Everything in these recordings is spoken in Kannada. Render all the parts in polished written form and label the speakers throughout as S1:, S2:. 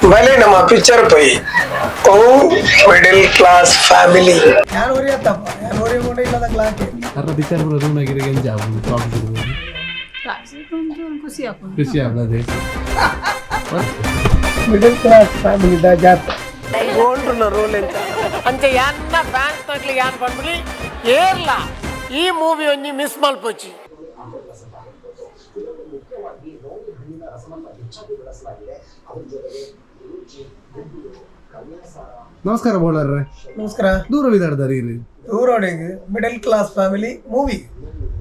S1: भले ನಮ್ಮ ಪಿಕ್ಚರ್ ಪೈ ಓ ಮಿಡಲ್ ಕ್ಲಾಸ್ ಫ್ಯಾಮಿಲಿ
S2: ಯಾರು ಹೊರಿಯತ್ತಪ್ಪ ಯಾರು ಹೊರಿ ಮೊಂಡೆ ಇಲ್ಲದ ಕ್ಲಾಸ್
S3: ಅರ ಪಿಕ್ಚರ್ ಬರೋ ರೂಮ್ ಆಗಿರ ಏನು ಜಾಬ್ ಟಾಕ್ ಬಿಡ್ಬೋದು ಖುಷಿ ಆಗ್ತದೆ
S2: ಮಿಡಲ್ ಕ್ಲಾಸ್ ಫ್ಯಾಮಿಲಿ ದ ಜಾತ್
S1: ಗೋಲ್ಡ್ನ ರೋಲ್ ಅಂತ
S4: ಅಂಚೆ ಯಾನ್ನ ಬ್ಯಾಂಕ್ ತಕ್ಲಿ ಯಾನ್ ಬಂದ್ಬಿಡಿ ಏರ್ಲ ಈ ಮೂವಿ ಒಂಜಿ ಮಿಸ್ ಮಲ್ಪೊಚ್ಚಿ.
S3: ನಮಸ್ಕಾರ ಬೋಲರ್
S2: ನಮಸ್ಕಾರ
S3: ದೂರ ವಿದಾಡ್ದಾರ ಇರಿ
S2: ಊರೊಳಗೆ ಮಿಡಲ್ ಕ್ಲಾಸ್ ಫ್ಯಾಮಿಲಿ ಮೂವಿ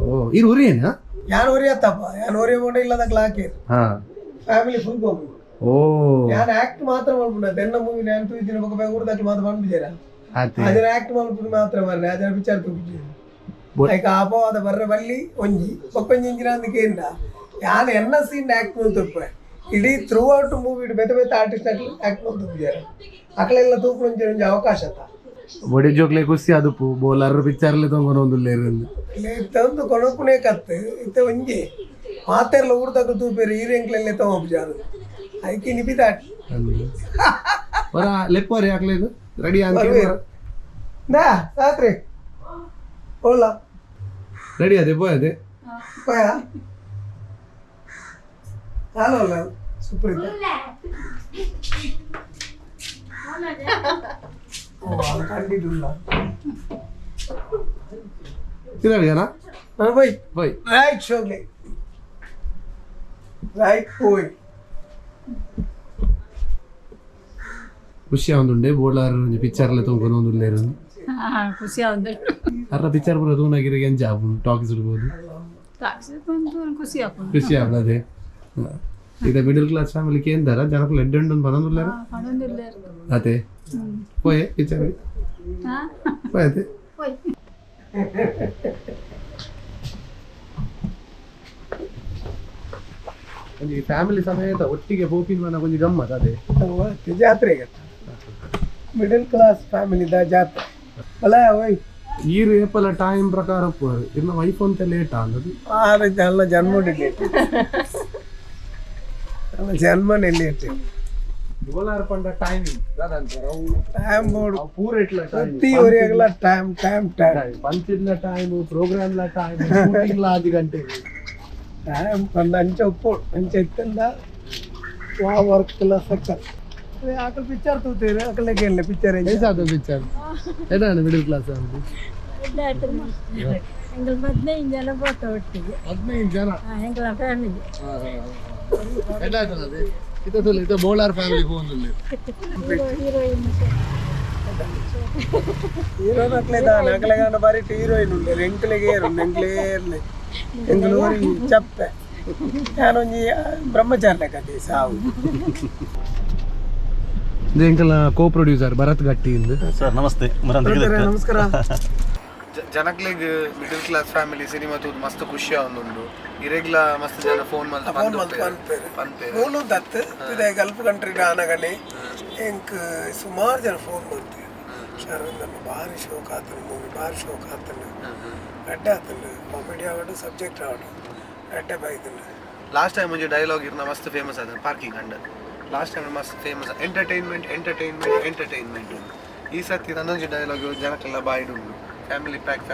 S3: ಓ ಇರು ಉರಿ ಏನ
S2: ಯಾರು ಹೊರಿಯತ್ತಪ್ಪ ಯಾರು ಹೊರಿ ಮೊಂಡೆ ಇಲ್ಲದ ಕ್ಲಾಸ್
S3: ಹಾ
S2: ಫ್ಯಾಮಿಲಿ ಫುಲ್ ಹೋಗಿ
S3: ಓ
S2: ഞാൻ ആക്ട് മാത്രം മൽപ്പുണ്ട് എന്ന മൂവി ഞാൻ ഇതിനെ ഒക്കെ കൂടുതൽ മാത്രം പണിപ്പിച്ചേരാ അതിന് ആക്ട് മൽപ്പുണ്ട് മാത്രം പറഞ്ഞ അതിനെ പിച്ചാർ തൂക്കിച്ചു അയക്ക് ആപ്പോ അത് പറഞ്ഞ വള്ളി ഒഞ്ചി ഒക്കൊഞ്ചിഞ്ചിനാന്ന് കേണ്ട ഞാൻ എന്ന സീൻ്റെ ആക്ട് മൽത്തുപ്പ ಇಡೀ ಥ್ರೂ ಔಟ್ ಮೂವಿ ಬೇತೆ ಬೇತೆ ಆರ್ಟಿಸ್ಟ್ ಆಕ್ಟ್ ಮಲ್ತುಪ್ಪಿದ್ದಾರೆ ಅಕಳೆಲ್ಲ ತೂಕೊಂಚ ಅವಕಾಶ
S3: ಬೊಡಿ ಜೋಕ್ಲೆ ಖುಷಿ ಅದು ಬೋಲರ್ ಪಿಕ್ಚರ್ಲೆ ತೊಗೊಂಡು ಒಂದುಲ್ಲೇರು
S2: ತಂದು ಕೊಣಕುನೇ ಕತ್ತು ಇತ್ತೆ ಒಂಜಿ ಮಾತೆಲ್ಲ ಊರ್ದಾಗ ತೂಪೇರು ಹೀರೆಂಕ್ಲೆಲ್ಲೇ ತಗೊಂಡ್ಬಿಟ್ಟಾರು ಅದಕ್ಕೆ ನಿಬಿದಾಟಿ
S3: ಬರ ಲೆಪ್ಪರಿ ಹಾಕ್ಲೇದು ರೆಡಿ
S2: ನಾ ರಾತ್ರಿ ಹೋಲ್ಲ
S3: ರೆಡಿ ಅದೇ ಪೋಯದೆ
S2: ಪೋಯ ಹಲೋ ಅಲ್ಲ ಸುಪ್ರೀತ ಕಂಡಿಲ್ಲ
S3: ತಿರುಗಾಡಿಯಾನ
S2: ಬೈ
S3: ಬೈ
S2: ರೈಟ್ ಶೋಗ್ಲಿ ರೈಟ್ ಹೋಯ್
S3: ಖುಷಿ ಆಗುಂಡೆ ಬೋಲಾರ್ ಪಿಕ್ಚರ್ಲೆ ತೊಗೊಂಡು ಒಂದುಲ್ಲೇರು
S5: ಖುಷಿ ಆಗುತ್ತೆ
S3: ಅರ ಪಿಕ್ಚರ್ ಬರೋ ರೂಮ್ ಆಗಿರ ಏನು ಜಾಬ್ ಟಾಕ್ ಇಡ್ಬೋದು ಖುಷಿ ಆಗ್ತದೆ ಇದು ಮಿಡಲ್ ಕ್ಲಾಸ್ ಫ್ಯಾಮಿಲಿಗೆ ಎಂದಾರ ಜನಕ್ಕೆ ಲೆಡ್ ಉಂಡು ಬರೋದಿಲ್ಲ ಅದೇ ಪೋಯೆ ಪಿಕ್ಚರ್ ಪೋಯತೆ ಒಂಜಿ ಫ್ಯಾಮಿಲಿ ಸಮೇತ ಒಟ್ಟಿಗೆ ಬೋಪಿನ ಮನ ಕೊಂಚ ಗಮ್ಮತ್ ಅದೇ
S2: ಜಾತ್ರೆಗೆ ಮಿಡಲ್ ಕ್ಲಾಸ್ ಫ್ಯಾಮಿಲಿ ದ ಜಾತ್ರೆ ಅಲ್ಲ ಓಯ್
S3: ಈರು ಏಪಲ ಟೈಮ್ ಪ್ರಕಾರ ಪೋರು ಇನ್ನು ವೈಫ್ ಅಂತ ಲೇಟ್ ಆದದು
S2: ಅಲ್ಲ ಜನ್ಮನೇ ಲೇಟ್ ಅಲ್ಲ ಜನ್ಮನೇ ಲೇಟ್
S3: ಬೋಲಾರ್ ಪಂಡ ಟೈಮಿಂಗ್
S2: ಟೈಮ್ ಬೋರ್ಡ್
S3: ಪೂರ ಇಟ್ಲ
S2: ಪ್ರತಿ ಒರಿಯಾಗಲ ಟೈಮ್ ಟೈಮ್ ಟೈಮ್
S3: ಪಂಚಿಡ್ಲ ಟೈಮ್ ಪ್ರೋಗ್ರಾಮ್ಲ ಟೈಮ್ ಶೂಟಿಂಗ್ಲ 10 ಗಂಟೆಗೆ
S2: ಟೈಮ್ ಪಂಡ ಅಂಚೆ ಉಪ್ಪು ಅಂಚೆ ಇತ್ತಂದ ವಾ ವರ್ಕ್ಲ ಸಕ್ಕತ್ ಆಕಲ್ ಪಿಕ್ಚರ್ ತೂತೀರಿ ಆಕಲಿಗೆ ಇಲ್ಲ ಪಿಕ್ಚರ್
S3: ಐಸಾದ ಪಿಕ್ಚರ್ ಎಡಾನ ಮಿಡಲ್ ಕ್ಲಾಸ್ ಆಗುದು
S5: 15 ಜನ ಫೋಟೋ ಒಟ್ಟಿಗೆ
S3: 15 ಜನ
S5: ಎಂಗಳ ಫ್ಯಾಮಿಲಿ
S3: ಎಡಾತನದೆ ಇದು ಬೋಲಾರ್ ಫ್ಯಾಮಿಲಿ ಹೋಗುದಿಲ್ಲ
S2: ಹೀರೋನ್ ಅಕ್ಲೆದ ನಕಲೆಗಾನ ಬಾರಿ ಹೀರೋಯಿನ್ ಉಂಡೆ ಎಂಕ್ಲೆಗೆ ಎಂಕ್ಲೇರ್ಲೆ ಎಂಗ್ಳೂರಿ ಚಪ್ಪೆ ನಾನೊಂಜಿ ಬ್ರಹ್ಮಚಾರ್ಯ ಕತೆ ಸಾವು
S3: ಎಂಕಲ ಕೋ ಪ್ರೊಡ್ಯೂಸರ್ ಭರತ್ ಗಟ್ಟಿ ಇಂದು
S6: ಸರ್ ನಮಸ್ತೆ
S2: ನಮಸ್ಕಾರ
S1: ಜನಕ್ಲೆಗ್ ಮಿಡಲ್ ಕ್ಲಾಸ್ ಫ್ಯಾಮಿಲಿ ಸಿನಿಮಾ ತೂದು ಮಸ್ತ್ ಖುಷಿ ಆವೊಂದುಂಡು ಇರೆಗ್ಲ ಮಸ್ತ್ ಜನ ಫೋನ್
S2: ಮೂಲು ದತ್ತು ಇದೇ ಗಲ್ಫ್ ಕಂಟ್ರಿದ ಆನಗನೆ ಎಂಕ್ ಸುಮಾರು ಜನ ಫೋನ್ ಮಾಡ್ತೀವಿ ಸರ್ ನಮ್ಮ ಭಾರಿ ಶೋಕ್ ಆತನು ಮೂವಿ ಭಾರಿ ಶೋಕ್ ಆತನು ಅಡ್ಡ ಆತನು ಕಾಮಿಡಿ ಆವಡು ಸಬ್ಜೆಕ್ಟ್ ಆವಡು ಅಡ್ಡ ಬೈದನು
S1: ಲಾಸ್ಟ್ ಟೈಮ್ ಮುಂಚೆ ಡೈಲಾಗ್ ಇರ್ನ ಮಸ್ತ್ ಫೇಮಸ್ ಆದ ಪಾರ್ಕಿಂಗ್ ಅಂಡರ್ ಲಾಸ್ಟ್ ಟೈಮ್ ಮಸ್ತ್ ಫೇಮಸ್ ಎಂಟರ್ಟೈನ್ಮೆಂಟ್ ಈ ಸತಿ ನನ್ನೊಂದು ಡೈಲಾಗ್ ಜನಕ್ಕೆಲ್ಲ ಬಾಯ್ಡು ಫ್ಯಾಮಿಲಿ ಪ್ಯಾಕ್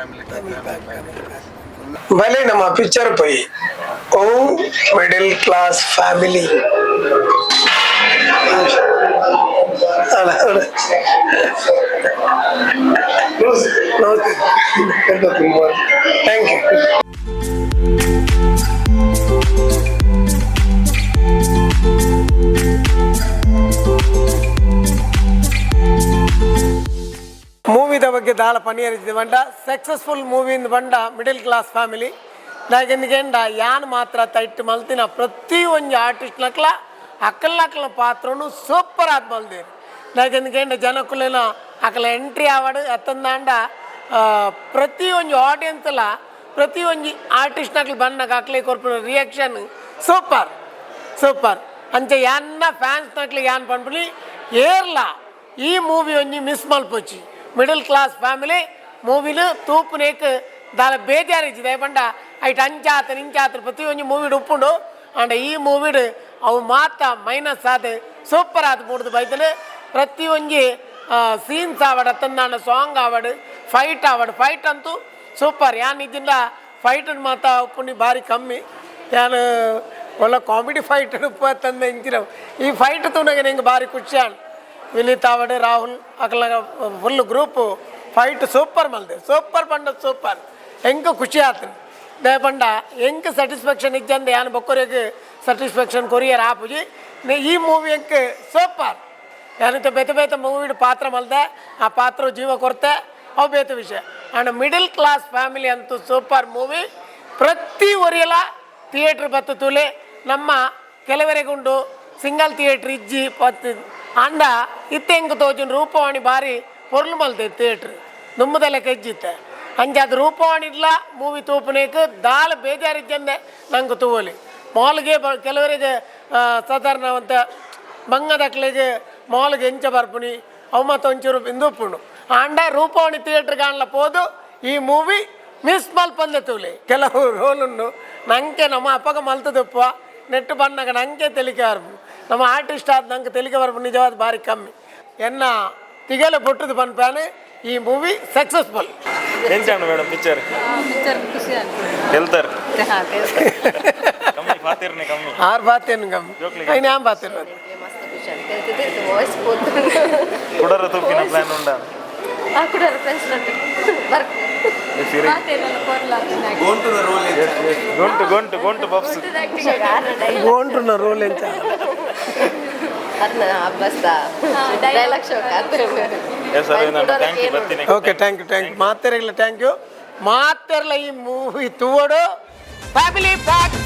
S2: ಭಲೆ ನಮ್ಮ ಪಿಕ್ಚರ್ ಪೈ ಓ middle class family thank you ಮೂವಿದ ಬಗ್ಗೆ ದಾಳ ಪನಿಯರಿಸಿದ ಬಂಡ ಸಕ್ಸಸ್ಫುಲ್ ಮೂವಿಯಿಂದ ಬಂಡ ಮಿಡಲ್ ಕ್ಲಾಸ್ ಫ್ಯಾಮಿಲಿ ನಾಗೆಂದ ಯಾನ್ ಮಾತ್ರ ತೈಟ್ ಮಲ್ತಿನ ಪ್ರತಿ ಒಂದು ಆರ್ಟಿಸ್ಟ್ನಕ್ಲ ಅಕ್ಕಲ ಪಾತ್ರನು ಸೂಪರ್ ಆದ ಮಲ್ದೇರು ನಾಗೆಂದ ಜನಕ್ಕುಲೇನ ಅಕ್ಕಲ ಎಂಟ್ರಿ ಆವಾಡು ಅತ್ತಂದಾಂಡ ಪ್ರತಿ ಒಂದು ಆಡಿಯನ್ಸ್ಲ ಪ್ರತಿ ಒಂದು ಆರ್ಟಿಸ್ಟ್ನಕ್ಲು ಬಂದಾಗ ಅಕ್ಲೆ ಕೊರ್ಪಿನ ರಿಯಾಕ್ಷನ್ ಸೂಪರ್ ಅಂಚೆ ಯಾನ್ನ ಫ್ಯಾನ್ಸ್ನಕ್ಲಿ ಯಾನ್ ಪಂಡ್ಬಿಡಿ ಏರ್ಲ ಈ ಮೂವಿ ಒಂಜಿ ಮಿಸ್ ಮಲ್ಪೊಚ್ಚಿ ಮಿಡಲ್ ಕ್ಲಾಸ್ ಫ್ಯಾಮಿಲಿ ಮೂವಿಲು ತೂಪುನೇಕ್ ದಾಲ ಬೇಜಾರಿಚ್ಚಿದೆ ಪಂಡ ಐಟ್ ಅಂಚಾತ ನಿಂಚಾತ ಪ್ರತಿ ಒಂಜಿ ಮೂವಿಡ್ ಉಪ್ಪುಂಡು ಅಂಡ ಈ ಮೂವಿಡ್ ಅವು ಮಾತ ಮೈನಸ್ ಆದ ಸೂಪರ್ ಆದ ಮೂಡ್ದು ಬೈತನೆ ಪ್ರತಿ ಒಂಜಿ ಸೀನ್ಸ್ ಆವಡ್ ತಂದಾಣ ಸಾಂಗ್ ಆವಡ್ ಫೈಟ್ ಅಂತೂ ಸೂಪರ್ ಯಾನ್ ಇದ್ದಿಂದ ಫೈಟ್ ಮಾತ ಉಪ್ಪುನಿ ಭಾರಿ ಕಮ್ಮಿ ಯಾನು ಒಳ್ಳೆ ಕಾಮಿಡಿ ಫೈಟ್ ಉಪ್ಪ ತಂದ ಇಂಚಿನ ಈ ಫೈಟ್ ತುನಗೆ ನಂಗೆ ಭಾರಿ ಖುಷಿ ಆಣ್ ವಿನೀತ್ ಆವಡ್ ರಾಹುಲ್ ಅಕಲ ಫುಲ್ ಗ್ರೂಪು ಫೈಟ್ ಸೂಪರ್ ಮಲ್ದೆ ಸೂಪರ್ ಪಂಡ ಸೂಪರ್ ಹೆಂಗೆ ಖುಷಿ ಆತನು ದೇ ಪಂಡ ಹೆಂಗೆ ಸ್ಯಾಟಿಸ್ಫ್ಯಾಕ್ಷನ್ ಇಜ್ಜಂದು ಯಾನು ಬೊಕ್ಕರಿಗೆ ಸ್ಯಾಟಿಸ್ಫ್ಯಾಕ್ಷನ್ ಕೊರಿಯರ್ ಆಪುಜಿ ಈ ಮೂವಿ ಹೆಂಗೆ ಸೂಪರ್ ಯಾನಂತ ಬೇತೆ ಮೂವಿ ಪಾತ್ರ ಮಲ್ದೆ ಆ ಪಾತ್ರ ಜೀವ ಕೊರತೆ ಅವು ಬೇತೆ ವಿಷಯ ಆ್ಯಂಡ್ ಮಿಡಲ್ ಕ್ಲಾಸ್ ಫ್ಯಾಮಿಲಿ ಅಂತೂ ಸೂಪರ್ ಮೂವಿ ಪ್ರತಿ ಒರಿಯಲ ಥಿಯೇಟ್ರ್ ಬತ್ತು ತುಲೆ ನಮ್ಮ ಕೆಲವರೆಗುಂಡು ಸಿಂಗಲ್ ಥಿಯೇಟ್ರ್ ಇಜ್ಜಿ ಪತ್ತು ಅಂಡ ಇತ್ತೆ ಹೆಂಗೆ ತೋಜುನ್ ರೂಪವಾಣಿ ಭಾರಿ ಪೊರ್ಲು ಮಲ್ತೆ ಥಿಯೇಟ್ರ್ ನುಮ್ಮದೆಲ್ಲ ಕೆಜ್ಜಿತ್ತೆ ಅಂಚೆ ಅದು ರೂಪವಾಣಿ ಇಲ್ಲ ಮೂವಿ ತೂಪನೇಕು ದಾಳ ಬೇಜಾರಿಜ್ಜಂದೆ ನಂಗೆ ತೂವಲಿ ಮಾಲ್ಗೆ ಕೆಲವರಿಗೆ ಸಾಧಾರಣವಂತ ಬಂಗದಕ್ಲೆಗೆ ಮಾಲ್ಗೆ ಎಂಚ ಬರ್ಪುನಿ ಅವು ಮತ್ತು ಒಂಚೂರು ಇಂದುಪ್ಪುಣು ಅಂಡ ರೂಪವಾಣಿ ಥಿಯೇಟ್ರ್ ಕಾಣಲ ಪೋದು ಈ ಮೂವಿ ಮಿಸ್ ಮಲ್ಪಂದೆ ತೂಲಿ ಕೆಲವು ರೋಲುಂಡು ನಂಗೆ ನಮ್ಮ ಅಪ್ಪಗ ಮಲ್ತದಪ್ಪ ನೆಟ್ಟು ಬಂದಾಗ ನಂಗೆ ತೆಲಿಕೆ ಬರ್ಬು ನಮ್ಮ ಆರ್ಟಿಸ್ಟ್ ಆದ ನಂಗೆ ತೆಲಿಕೆ ಬರ್ಬು ನಿಜವಾದ ಭಾರಿ ಕಮ್ಮಿ ಎನ್ನ ತಿಗಲೆ ಪುಟ್ಟದು ಪನ್ಪಾನೆ ಈ ಮೂವಿ ಸಕ್ಸಸ್ಫುಲ್
S6: ಎಂಚಾണ് ಮೇಡಮ್ ಪಿಕ್ಚರ್
S5: ಖುಷಿ ಆಗ್ತದೆ
S6: ಹೇಳ್ತಾರೆ ಕಮ್ಮಿ ಪಾತಿರ್ನೆ ಕಮ್ಮಿ
S2: ಆರು ಬಾತೇನು ಕಮ್ಮಿ ಐನು ಯಾವ ಬಾತೇನು
S7: ಮಸ್ತ್ ಖುಷಿ ಆಗ್ತದೆ ವಾಯ್ಸ್ పోతు
S6: ಕುಡರ ತೂಪಿನ ಪ್ಲಾನ್ ಉಂಡ
S7: ಆ ಕೂಡ ಫ್ರೆಂಡ್ಸ್ ವರ್ಕ್
S6: ಗೊಂಟು ಪಪ್ಸ್
S2: ಗೋಂಟ್ರುನ ರೋಲ್ ಎಂಚ
S7: ಅದನ್ನ ಅಬ್ಬಸ್ದ ಡೈಲಾಗ್ ಶೋಕ್
S2: ಓಕೆ ಥ್ಯಾಂಕ್ ಯು ಮಾತೆರಗಿಲ್ಲ ಥ್ಯಾಂಕ್ ಯು ಮಾತೆರಲ್ಲ ಈ ಮೂವಿ ತೂವಡು ಫ್ಯಾಮಿಲಿ ಪ್ಯಾಕ್